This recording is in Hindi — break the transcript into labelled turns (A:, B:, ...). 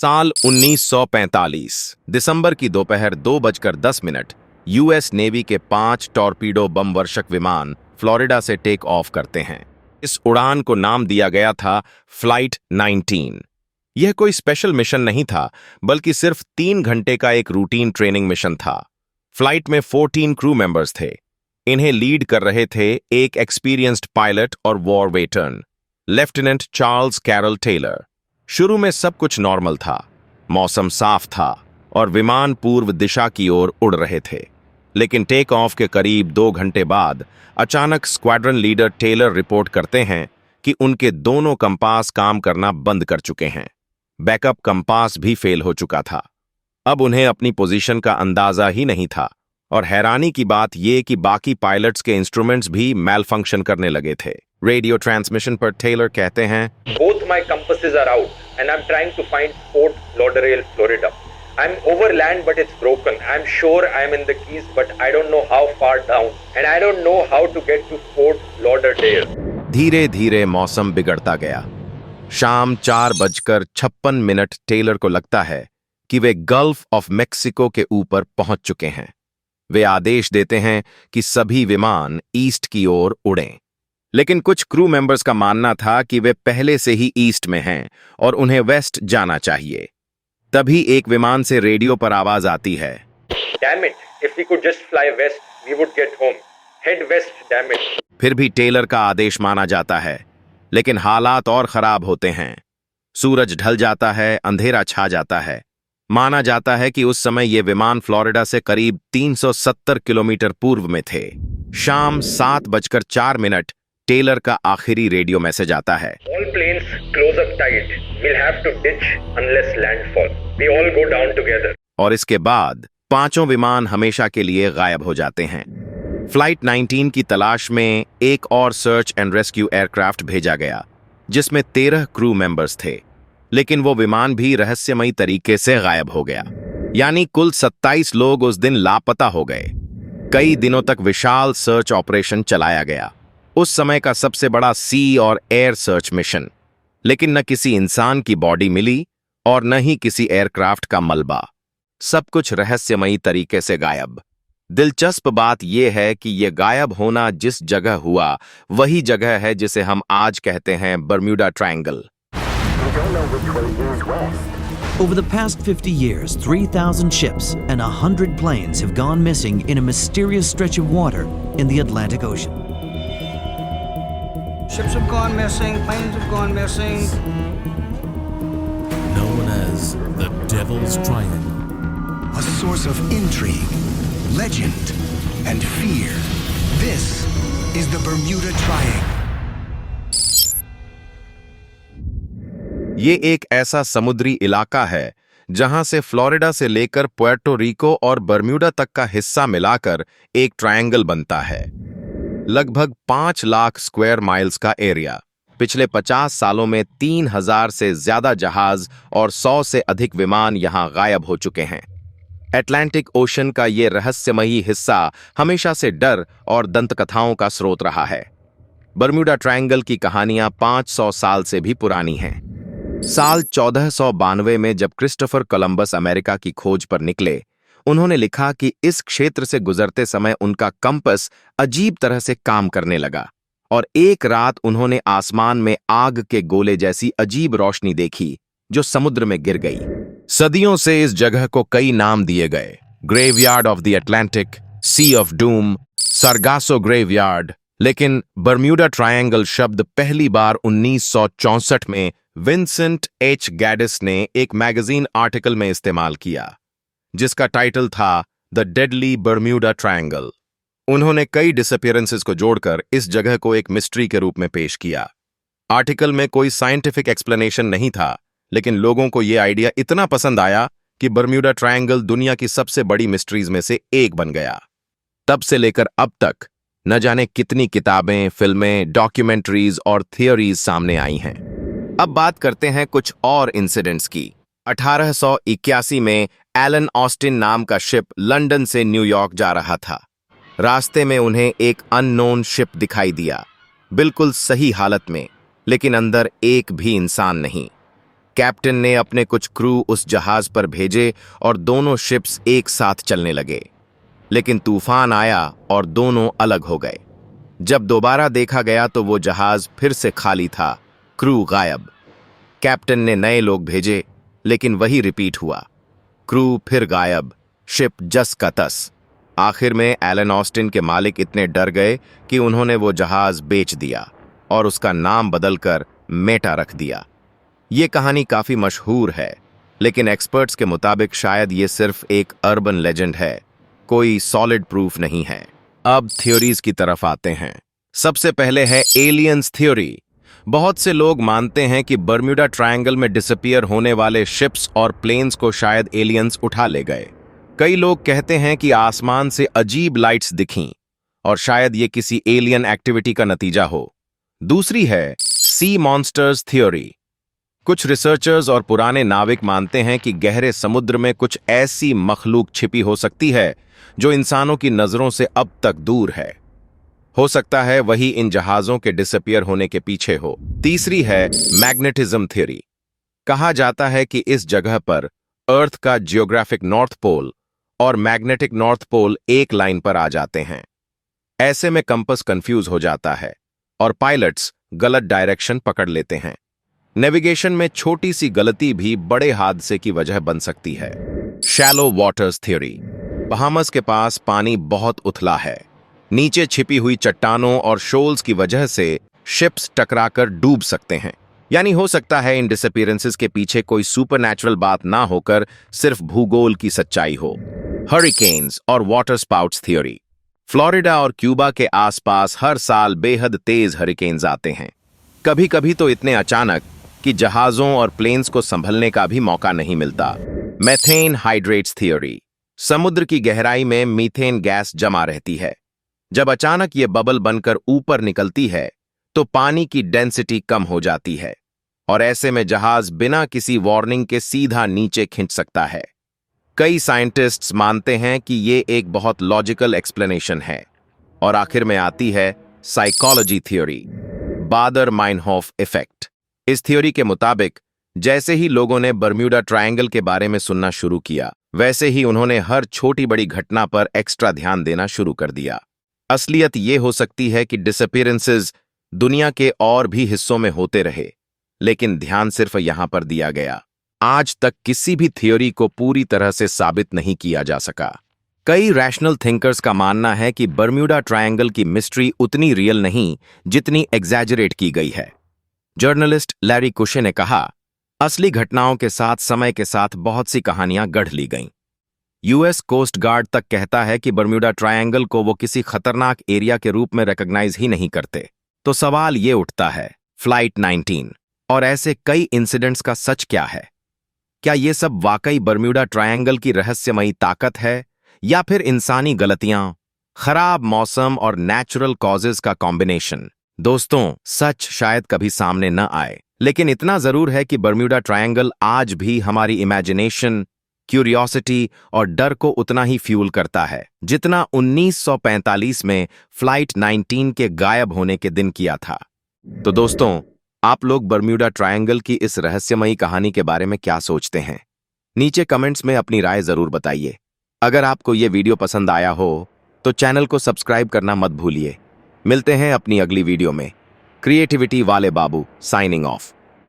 A: साल 1945 दिसंबर की दोपहर 2:10 यूएस नेवी के 5 टॉर्पीडो बम वर्षक विमान फ्लोरिडा से टेक ऑफ करते हैं। इस उड़ान को नाम दिया गया था फ्लाइट 19। यह कोई स्पेशल मिशन नहीं था, बल्कि सिर्फ 3 घंटे का एक रूटीन ट्रेनिंग मिशन था। फ्लाइट में 14 क्रू मेंबर्स थे। इन्हें लीड कर रहे थे एक एक्सपीरियंस्ड पायलट और war veteran, lieutenant Charles Carroll Taylor. शुरू में सब कुछ नॉर्मल था, मौसम साफ था और विमान पूर्व दिशा की ओर उड़ रहे थे। लेकिन टेक ऑफ के करीब 2 घंटे बाद अचानक स्क्वाड्रन लीडर टेलर रिपोर्ट करते हैं कि उनके दोनों कंपास काम करना बंद कर चुके हैं। बैकअप कंपास भी फेल हो चुका था। अब उन्हें अपनी पोजीशन का अंदाजा ही नहीं था और हैरानी की बात यह कि बाकी पायलट्स के इंस्ट्रूमेंट्स भी मैल फंक्शन करने लगे थे। रेडियो ट्रांसमिशन पर टेलर कहते हैं,
B: Both my compasses are out and I'm trying to find Fort Lauderdale, Florida. I'm over land but it's broken. I'm sure I'm in the Keys but I don't know how far down and I don't know how to get to Fort Lauderdale.
A: धीरे धीरे मौसम बिगड़ता गया। शाम 4:56 टेलर को लगता है कि वे गल्फ ऑफ मेक्सिको के ऊपर पहुंच चुके हैं। वे आदेश देते हैं कि सभी विमान ईस्ट की ओर उड़ें। लेकिन कुछ क्रू मेंबर्स का मानना था कि वे पहले से ही ईस्ट में हैं और उन्हें वेस्ट जाना चाहिए। तभी एक विमान से रेडियो पर आवाज आती है,
B: Damn it, if we could just fly west, we would get home. Head west, damn it.
A: फिर भी टेलर का आदेश माना जाता है, लेकिन हालात और खराब होते हैं। सूरज ढल जाता है, अंधेरा छा जाता है। माना जाता है कि उस समय ये विमान फ्लोरिडा से करीब 370 किलोमीटर पूर्व में थे। शाम 7:04 टेलर का आखिरी रेडियो मैसेज आता है,
B: All planes close up tight. We'll have to ditch unless landfall. We all go down together.
A: और इसके बाद पांचों विमान हमेशा के लिए गायब हो जाते हैं। फ्लाइट 19 की तलाश में एक और सर्च एंड रेस्क्यू एयरक्राफ्ट भेजा गया, जिसमें 13 क्रू मेंबर्स थे, लेकिन वो विमान भी रहस्यमयी तरीके से गायब हो गया। यानी कुल 27 लोग उस दिन लापता हो गए। कई दिनों तक विशाल सर्च ऑपरेशन चलाया गया, उस समय का सबसे बड़ा सी और एयर सर्च मिशन। लेकिन न किसी इंसान की बॉडी मिली और न ही किसी एयरक्राफ्ट का मलबा। सब कुछ रहस्यमयी तरीके से गायब। दिलचस्प बात यह है कि यह गायब होना जिस जगह हुआ वही जगह है जिसे हम आज कहते हैं Bermuda triangle.
C: Over the past 50 years, 3,000 ships and 100 planes have gone missing in a mysterious stretch of water in the Atlantic Ocean.
D: Ships have gone missing, planes have gone missing.
E: Known as the Devil's Triangle.
F: A source of intrigue, legend, and fear. This is the Bermuda Triangle.
A: ये एक ऐसा समुद्री इलाका है जहां से फ्लोरिडा से लेकर पुएर्टो रिको और बर्म्यूडा तक का हिस्सा मिलाकर एक ट्रायंगल बनता है। लगभग 5 लाख स्क्वायर माइल्स का एरिया। पिछले 50 सालों में 3000 से ज्यादा जहाज और 100 से अधिक विमान यहां गायब हो चुके हैं। अटलांटिक ओशन का ये रहस्यमयी हिस्सा हमेशा से डर और दंतकथाओं का स्रोत रहा है। बर्म्यूडा ट्रायंगल की कहानियां 500 साल से भी पुरानी हैं। साल 1492 में जब क्रिस्टोफर कोलंबस अमेरिका की खोज पर निकले, उन्होंने लिखा कि इस क्षेत्र से गुजरते समय उनका कंपस अजीब तरह से काम करने लगा और एक रात उन्होंने आसमान में आग के गोले जैसी अजीब रोशनी देखी जो समुद्र में गिर गई। सदियों से इस जगह को कई नाम दिए गए, graveyard of the Atlantic, sea of doom, Sargasso graveyard. लेकिन बर्म्यूडा ट्रायंगल शब्द पहली बार 1964 में विंसेंट एच गैडिस ने एक मैगजीन आर्टिकल में इस्तेमाल किया, जिसका टाइटल था द डेडली बर्म्यूडा ट्रायंगल। उन्होंने कई डिसअपीयरेंसेस को जोड़कर इस जगह को एक मिस्ट्री के रूप में पेश किया। आर्टिकल में कोई साइंटिफिक एक्सप्लेनेशन नहीं था, लेकिन लोगों को यह आइडिया इतना पसंद आया कि बर्म्यूडा ट्रायंगल दुनिया की सबसे बड़ी मिस्ट्रीज में से एक बन गया। तब से लेकर अब तक न जाने कितनी किताबें, फिल्में, डॉक्यूमेंट्रीज और थियोरीज सामने आई हैं। अब बात करते हैं कुछ और इंसिडेंट्स की। 1881 में एलन ऑस्टिन नाम का शिप लंदन से न्यूयॉर्क जा रहा था। रास्ते में उन्हें एक अननोन शिप दिखाई दिया, बिल्कुल सही हालत में, लेकिन अंदर एक भी इंसान नहीं। कैप्टन ने अपने कुछ क्रू उस जहाज पर भेजे और दोनों शिप्स एक साथ चलने लगे, लेकिन तूफान आया और दोनों अलग हो गए। जब दोबारा देखा गया तो वो जहाज फिर से खाली था, क्रू गायब। कैप्टन ने नए लोग भेजे, लेकिन वही रिपीट हुआ, क्रू फिर गायब, शिप जस का तस। आखिर में एलन ऑस्टिन के मालिक इतने डर गए कि उन्होंने वो जहाज बेच दिया और उसका नाम बदलकर मेटा रख दिया। ये कहानी काफी मशहूर है, लेकिन एक्सपर्ट्स के मुताबिक शायद ये सिर्फ एक अर्बन लेजेंड है, कोई सॉलिड प्रूफ नहीं है। अब थ्योरीज की तरफ आते हैं। सबसे पहले है एलियंस थ्योरी। बहुत से लोग मानते हैं कि बर्म्यूडा ट्रायंगल में डिसअपीयर होने वाले शिप्स और प्लेन्स को शायद एलियंस उठा ले गए। कई लोग कहते हैं कि आसमान से अजीब लाइट्स दिखीं और शायद ये किसी एलियन एक्टिविटी का नतीजा हो। दूसरी है सी मॉन्स्टर्स थ्योरी। कुछ रिसर्चर्स और पुराने नाविक मानते हैं कि गहरे समुद्र में कुछ ऐसी मखलूक छिपी हो सकती है जो इंसानों की नजरों से अब तक दूर है। हो सकता है वही इन जहाजों के डिसअपीयर होने के पीछे हो। तीसरी है मैग्नेटिज्म थ्योरी। कहा जाता है कि इस जगह पर अर्थ का जियोग्राफिक नॉर्थ पोल और मैग्नेटिक नॉर्थ पोल एक लाइन पर आ जाते हैं। ऐसे में कंपास कंफ्यूज हो जाता है और पायलट्स गलत डायरेक्शन पकड़ लेते हैं। नेविगेशन में छोटी सी गलती भी बड़े हादसे की वजह बन सकती है। Shallow waters theory. बहामस के पास पानी बहुत उथला है। नीचे छिपी हुई चट्टानों और शोल्स की वजह से शिप्स टकराकर डूब सकते हैं। यानी हो सकता है इन डिसअपीयरेंसेस के पीछे कोई सुपरनैचुरल बात ना होकर सिर्फ भूगोल की सच्चाई हो। हरिकेन्स और वाटर स्पाउट्स थ्योरी। फ्लोरिडा और क्यूबा के आसपास हर साल बेहद तेज हरिकेन्स आते हैं, कभी कभी तो इतने अचानक कि जहाजों और प्लेन्स को संभलने का भी मौका नहीं मिलता। Methane hydrates theory. समुद्र की गहराई में मीथेन गैस जमा रहती है। जब अचानक ये बबल बनकर ऊपर निकलती है तो पानी की डेंसिटी कम हो जाती है और ऐसे में जहाज बिना किसी वार्निंग के सीधा नीचे खिंच सकता है। कई साइंटिस्ट्स मानते हैं कि ये एक बहुत लॉजिकल एक्सप्लेनेशन है। और आखिर में आती है साइकोलॉजी थ्योरी, बादर-माइनहोफ इफेक्ट। इस थ्योरी के मुताबिक जैसे ही लोगों ने बर्म्यूडा ट्रायंगल के बारे में सुनना शुरू किया, वैसे ही उन्होंने हर छोटी बड़ी घटना पर एक्स्ट्रा ध्यान देना शुरू कर दिया। असलियत ये हो सकती है कि डिसअपीयरेंसेस दुनिया के और भी हिस्सों में होते रहे, लेकिन ध्यान सिर्फ यहां पर दिया गया। आज तक किसी भी थ्योरी को पूरी तरह से साबित नहीं किया जा सका। कई रैशनल थिंकर्स का मानना है कि बर्म्यूडा ट्रायंगल की मिस्ट्री उतनी रियल नहीं जितनी एग्जैजरेट की गई है। जर्नलिस्ट लैरी कुशे ने कहा, असली घटनाओं के साथ समय के साथ बहुत सी कहानियां गढ़ ली गईं। यूएस कोस्ट गार्ड तक कहता है कि बर्म्यूडा ट्रायंगल को वो किसी खतरनाक एरिया के रूप में रिकॉग्नाइज ही नहीं करते। तो सवाल ये उठता है, फ्लाइट 19 और ऐसे कई इंसिडेंट्स का सच क्या है? क्या ये सब वाकई बर्म्यूडा ट्रायंगल की रहस्यमयी ताकत है या फिर इंसानी गलतियां, खराब मौसम और नेचुरल कॉजेज का कॉम्बिनेशन? दोस्तों, सच शायद कभी सामने न आए, लेकिन इतना जरूर है कि बर्म्यूडा ट्रायंगल आज भी हमारी इमेजिनेशन, क्यूरियोसिटी और डर को उतना ही फ्यूल करता है जितना 1945 में फ्लाइट 19 के गायब होने के दिन किया था। तो दोस्तों, आप लोग बर्म्यूडा ट्रायंगल की इस रहस्यमयी कहानी के बारे में क्या सोचते हैं? नीचे कमेंट्स में अपनी राय जरूर बताइए। अगर आपको ये वीडियो पसंद आया हो तो चैनल को सब्सक्राइब करना मत भूलिए। मिलते हैं अपनी अगली वीडियो में। क्रिएटिविटी वाले बाबू साइनिंग ऑफ।